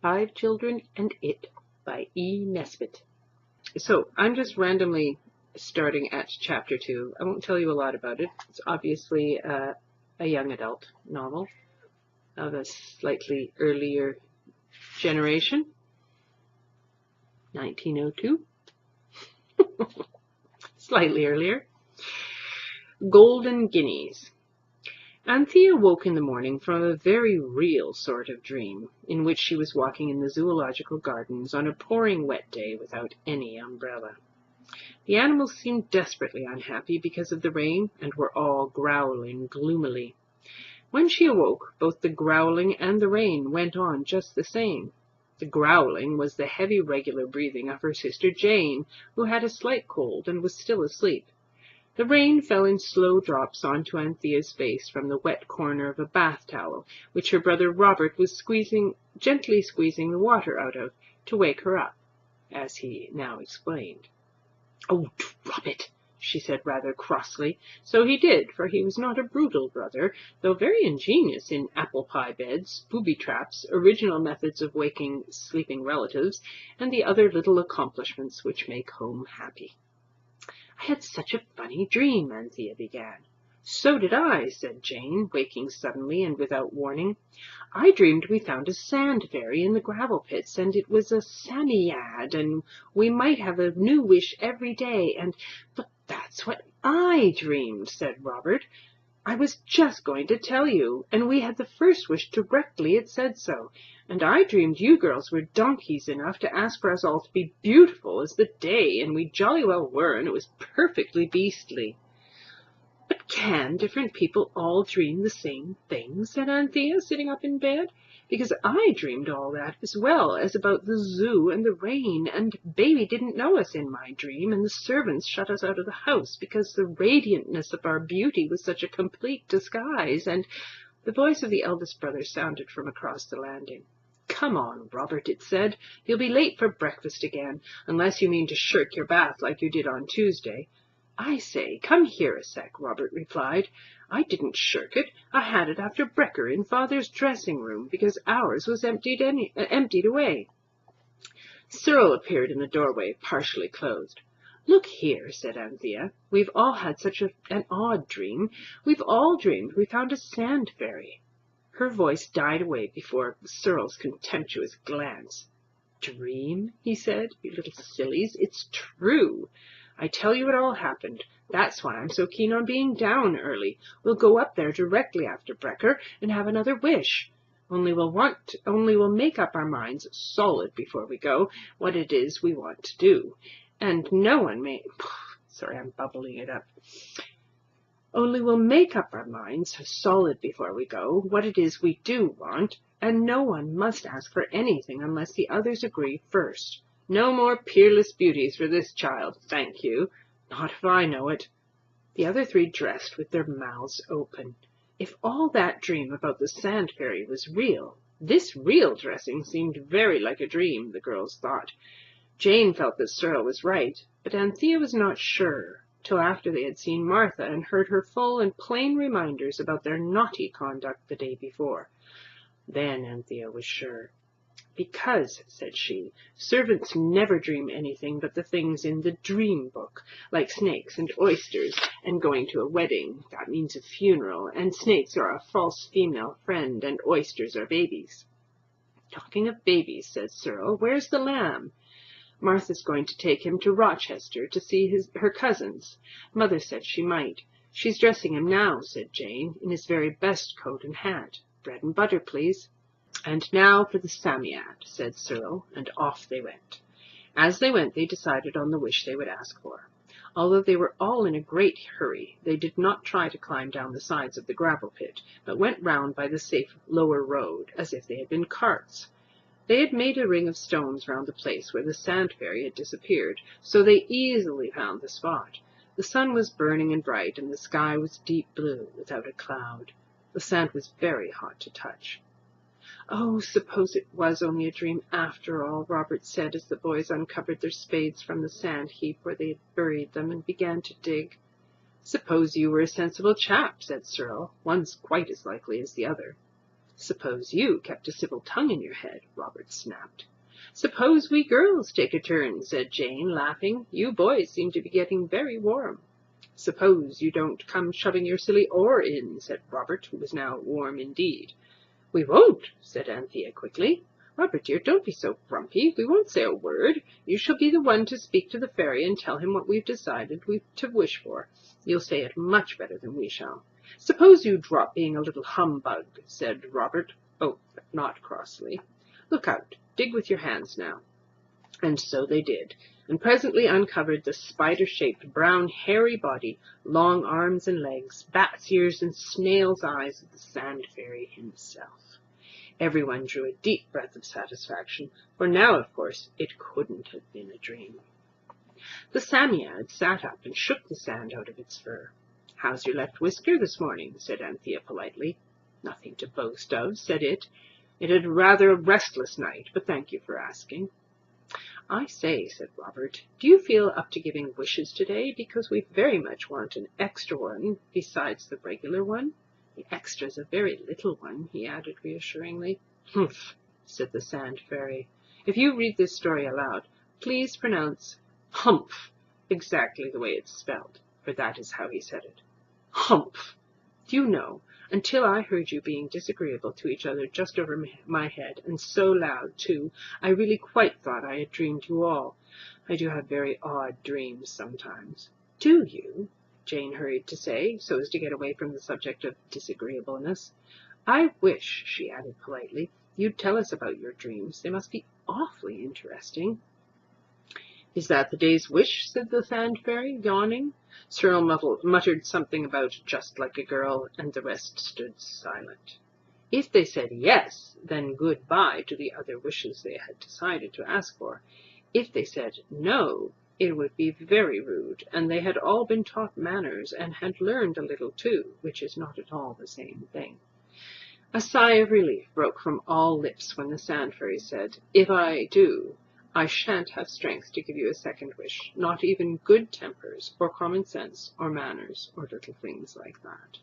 Five Children and It by Nesbit. So I'm just randomly starting at chapter 2. I won't tell you a lot about it. It's obviously a young adult novel of a slightly earlier generation, 1902, slightly earlier. Golden Guineas. Anthea woke in the morning from a very real sort of dream, in which she was walking in the zoological gardens on a pouring wet day without any umbrella. The animals seemed desperately unhappy because of the rain, and were all growling gloomily. When she awoke, both the growling and the rain went on just the same. The growling was the heavy regular breathing of her sister Jane, who had a slight cold and was still asleep. The rain fell in slow drops onto Anthea's face from the wet corner of a bath towel, which her brother Robert was gently squeezing the water out of, to wake her up, as he now explained. "Oh, drop it," she said rather crossly. So he did, for he was not a brutal brother, though very ingenious in apple-pie beds, booby-traps, original methods of waking sleeping relatives, and the other little accomplishments which make home happy. "I had such a funny dream," Anthea began. "So did I," said Jane, waking suddenly and without warning. "I dreamed we found a sand fairy in the gravel pits, and it was a Psammead, and we might have a new wish every day, and—" "But that's what I dreamed," said Robert. "I was just going to tell you, and we had the first wish directly it said so. And I dreamed you girls were donkeys enough to ask for us all to be beautiful as the day, and we jolly well were, and it was perfectly beastly." "But can different people all dream the same thing?" said Anthea, sitting up in bed. "Because I dreamed all that, as well as about the zoo and the rain, and Baby didn't know us in my dream, and the servants shut us out of the house because the radiantness of our beauty was such a complete disguise, and—" The voice of the eldest brother sounded from across the landing. "Come on, Robert," it said. "You'll be late for breakfast again, unless you mean to shirk your bath like you did on Tuesday." "I say, come here a sec," Robert replied. "I didn't shirk it. I had it after brekker in Father's dressing-room, because ours was emptied away." Cyril appeared in the doorway, partially clothed. "Look here," said Anthea. "We've all had such an odd dream. We've all dreamed we found a sand fairy." Her voice died away before Cyril's contemptuous glance. "Dream?" he said. "You little sillies. It's true. I tell you it all happened. That's why I'm so keen on being down early. We'll go up there directly after brekker and have another wish. Only we'll make up our minds solid before we go what it is we want to do. And no one may... Sorry, I'm bubbling it up. Only we'll make up our minds solid before we go what it is we do want, and no one must ask for anything unless the others agree first. No more peerless beauties for this child, thank you. Not if I know it." The other three dressed with their mouths open. If all that dream about the sand fairy was real, this real dressing seemed very like a dream, the girls thought. Jane felt that Cyril was right, but Anthea was not sure, till after they had seen Martha and heard her full and plain reminders about their naughty conduct the day before. Then Anthea was sure. "Because," said she, "servants never dream anything but the things in the dream book, like snakes and oysters, and going to a wedding, that means a funeral, and snakes are a false female friend, and oysters are babies." "Talking of babies," said Cyril, "where's the lamb?" "Martha's going to take him to Rochester to see her cousins. Mother said she might. She's dressing him now," said Jane, "in his very best coat and hat. Bread and butter, please." "And now for the Psammead," said Cyril, and off they went. As they went they decided on the wish they would ask for. Although they were all in a great hurry, they did not try to climb down the sides of the gravel pit, but went round by the safe lower road, as if they had been carts. They had made a ring of stones round the place where the sand fairy had disappeared, so they easily found the spot. The sun was burning and bright, and the sky was deep blue, without a cloud. The sand was very hot to touch. "Oh, suppose it was only a dream after all," Robert said, as the boys uncovered their spades from the sand heap where they had buried them and began to dig. "Suppose you were a sensible chap," said Cyril. "One's quite as likely as the other." Suppose you kept a civil tongue in your head, Robert snapped. Suppose we girls take a turn, said Jane, laughing. You boys seem to be getting very warm. Suppose you don't come shoving your silly oar in, said Robert, who was now warm indeed. We won't, said Anthea quickly. Robert, dear, don't be so grumpy. We won't say a word. You shall be the one to speak to the fairy and tell him what we've decided to wish for. You'll say it much better than we shall. Suppose you drop being a little humbug, said Robert. Oh, but not crossly. Look out. Dig with your hands now. And so they did, and presently uncovered the spider-shaped, brown, hairy body, long arms and legs, bat's ears and snail's eyes of the Sand Fairy himself. Everyone drew a deep breath of satisfaction, for now, of course, it couldn't have been a dream. The Psammead sat up and shook the sand out of its fur. How's your left whisker this morning? Said Anthea politely. Nothing to boast of, said it. It had rather a restless night, but thank you for asking. I say, said Robert, do you feel up to giving wishes today? Because we very much want an extra one besides the regular one. The extra's a very little one, he added reassuringly. Humph, said the Sand Fairy. If you read this story aloud, please pronounce humph exactly the way it's spelled, for that is how he said it. Humph! Do you know, until I heard you being disagreeable to each other just over my head, and so loud, too, I really quite thought I had dreamed you all. I do have very odd dreams sometimes. Do you? Jane hurried to say, so as to get away from the subject of disagreeableness. I wish, she added politely, you'd tell us about your dreams. They must be awfully interesting. Is that the day's wish? Said the Sand Fairy, yawning. Cyril muttered something about just like a girl, and the rest stood silent. If they said yes, then good-bye to the other wishes they had decided to ask for. If they said no, it would be very rude, and they had all been taught manners and had learned a little too, which is not at all the same thing. A sigh of relief broke from all lips when the Sand Fairy said, If I do, I shan't have strength to give you a second wish, not even good tempers, or common sense, or manners, or little things like that.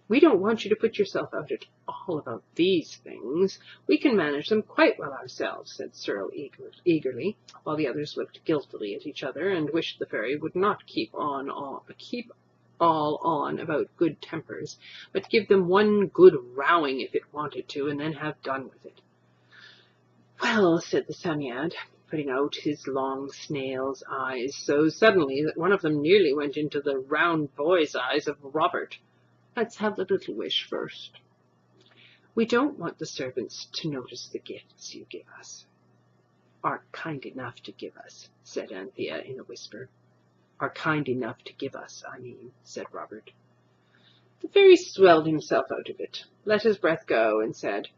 We don't want you to put yourself out at all about these things. We can manage them quite well ourselves, said Cyril eagerly, while the others looked guiltily at each other and wished the fairy would not keep all on about good tempers, but give them one good rowing if it wanted to, and then have done with it. Well, said the Psammead, putting out his long snail's eyes so suddenly that one of them nearly went into the round boy's eyes of Robert. Let's have the little wish first. We don't want the servants to notice the gifts you give us. Are kind enough to give us, said Anthea in a whisper. Are kind enough to give us, I mean, said Robert. The fairy swelled himself out of it, let his breath go, and said,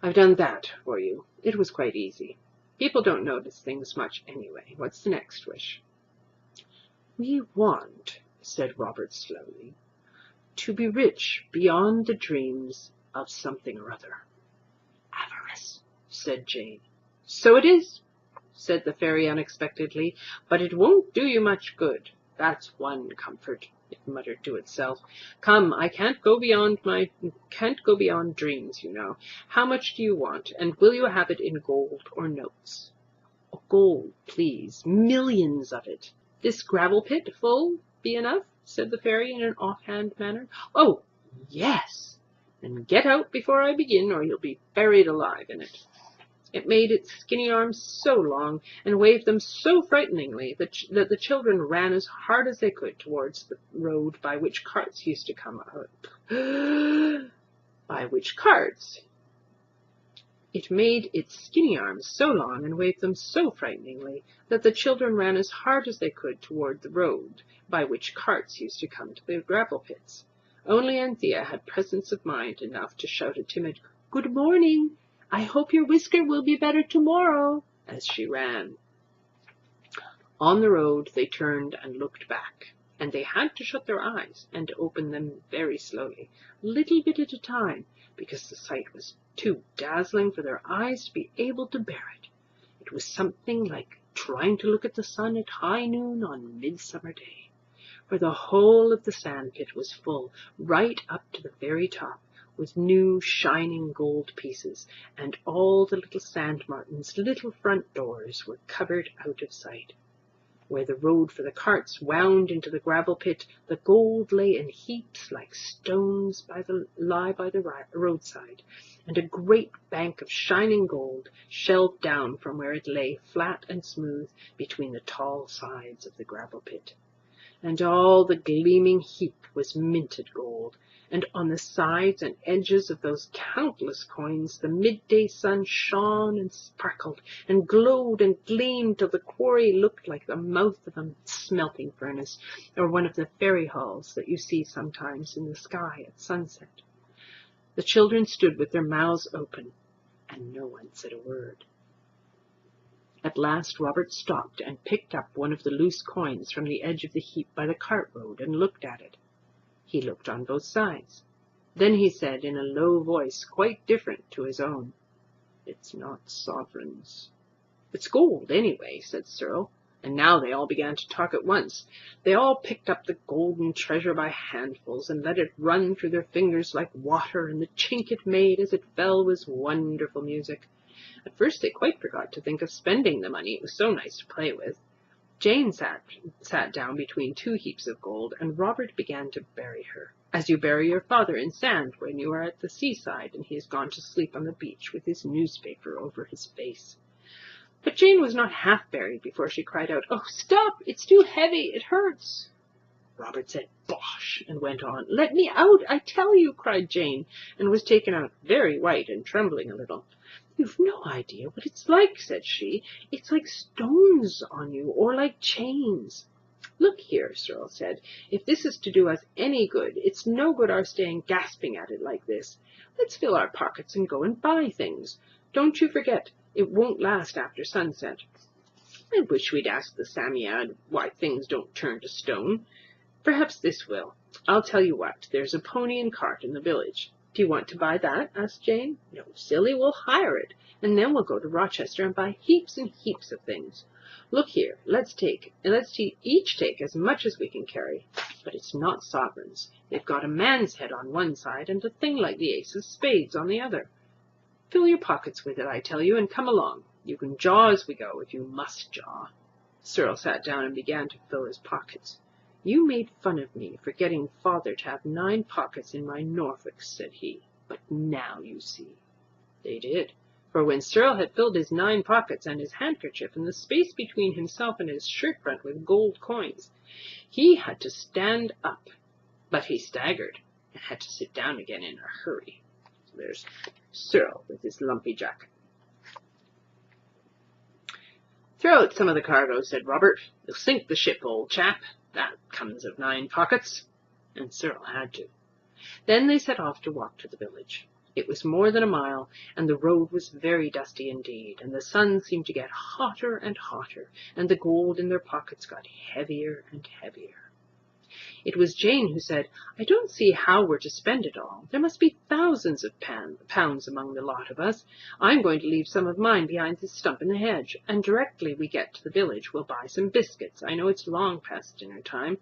I've done that for you. It was quite easy. People don't notice things much anyway. What's the next wish? We want, said Robert slowly, to be rich beyond the dreams of something or other. Avarice, said Jane. So it is, said the fairy unexpectedly, but it won't do you much good. That's one comfort, it muttered to itself. Come, I can't go beyond dreams, you know. How much do you want, and will you have it in gold or notes? Oh, gold, please, millions of it. This gravel pit full be enough? Said the fairy in an offhand manner. Oh, yes. Then get out before I begin, or you'll be buried alive in it. It made its skinny arms so long and waved them so frighteningly that the children ran as hard as they could towards the road by which carts used to come out. By which carts? It made its skinny arms so long and waved them so frighteningly that the children ran as hard as they could toward the road by which carts used to come to the gravel pits. Only Anthea had presence of mind enough to shout a timid, Good morning! I hope your whisker will be better tomorrow, as she ran. On the road they turned and looked back, and they had to shut their eyes and open them very slowly, little bit at a time, because the sight was too dazzling for their eyes to be able to bear it. It was something like trying to look at the sun at high noon on Midsummer Day, for the whole of the sand pit was full, right up to the very top, with new shining gold pieces, and all the little sand martins' little front doors were covered out of sight. Where the road for the carts wound into the gravel pit, the gold lay in heaps like stones lie by the roadside, and a great bank of shining gold shelved down from where it lay flat and smooth between the tall sides of the gravel pit. And all the gleaming heap was minted gold, and on the sides and edges of those countless coins the midday sun shone and sparkled and glowed and gleamed till the quarry looked like the mouth of a smelting furnace, or one of the fairy halls that you see sometimes in the sky at sunset. The children stood with their mouths open, and no one said a word. At last Robert stopped and picked up one of the loose coins from the edge of the heap by the cart road and looked at it. He looked on both sides. Then he said in a low voice quite different to his own, "It's not sovereigns." "It's gold, anyway," said Cyril, and now they all began to talk at once. They all picked up the golden treasure by handfuls and let it run through their fingers like water, and the chink it made as it fell was wonderful music. At first they quite forgot to think of spending the money, it was so nice to play with. Jane sat down between two heaps of gold, and Robert began to bury her, as you bury your father in sand when you are at the seaside and he has gone to sleep on the beach with his newspaper over his face. But Jane was not half buried before she cried out, "Oh, stop! It's too heavy! It hurts!" Robert said, "Bosh!" and went on. "Let me out, I tell you!" cried Jane, and was taken out very white and trembling a little. "You've no idea what it's like," said she. "It's like stones on you, or like chains." "Look here," Cyril said, "if this is to do us any good, it's no good our staying gasping at it like this. Let's fill our pockets and go and buy things. Don't you forget, it won't last after sunset." "I wish we'd asked the Psammead why things don't turn to stone. Perhaps this will. I'll tell you what, there's a pony and cart in the village." "Do you want to buy that?" asked Jane. "No, silly, we'll hire it, and then we'll go to Rochester and buy heaps and heaps of things. Look here, let's each take as much as we can carry. But it's not sovereigns. They've got a man's head on one side and a thing like the ace of spades on the other. Fill your pockets with it, I tell you, and come along. You can jaw as we go, if you must jaw." Cyril sat down and began to fill his pockets. "You made fun of me for getting father to have 9 pockets in my Norfolks," said he. "But now you see." They did, for when Cyril had filled his 9 pockets and his handkerchief and the space between himself and his shirt front with gold coins, he had to stand up. But he staggered and had to sit down again in a hurry. So there's Cyril with his lumpy jacket. "Throw out some of the cargo," said Robert. "You'll sink the ship, old chap. That comes of 9 pockets." And Cyril had to. Then they set off to walk to the village. It was more than a mile, and the road was very dusty indeed, and the sun seemed to get hotter and hotter, and the gold in their pockets got heavier and heavier. It was Jane who said, "I don't see how we're to spend it all. There must be thousands of pounds among the lot of us. I'm going to leave some of mine behind this stump in the hedge, and directly we get to the village we'll buy some biscuits. I know it's long past dinner time."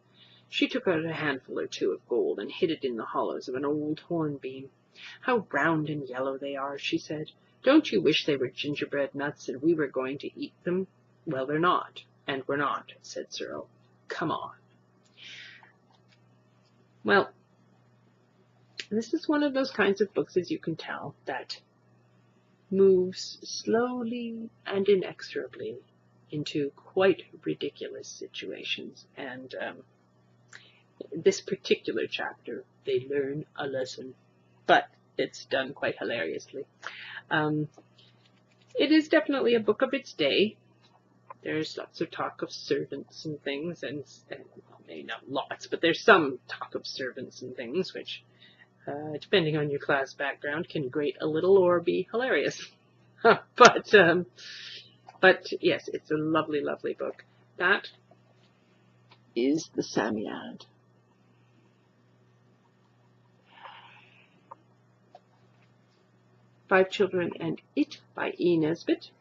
She took out a handful or two of gold and hid it in the hollows of an old hornbeam. "How round and yellow they are," she said. "Don't you wish they were gingerbread nuts and we were going to eat them?" "Well, they're not, and we're not," said Cyril. "Come on." Well, this is one of those kinds of books, as you can tell, that moves slowly and inexorably into quite ridiculous situations. And this particular chapter, they learn a lesson, but it's done quite hilariously. It is definitely a book of its day. There's lots of talk of servants and things, and maybe not lots, but there's some talk of servants and things, which, depending on your class background, can grate a little or be hilarious. But yes, it's a lovely, lovely book. That is the Psammead. Five Children and It by E. Nesbit.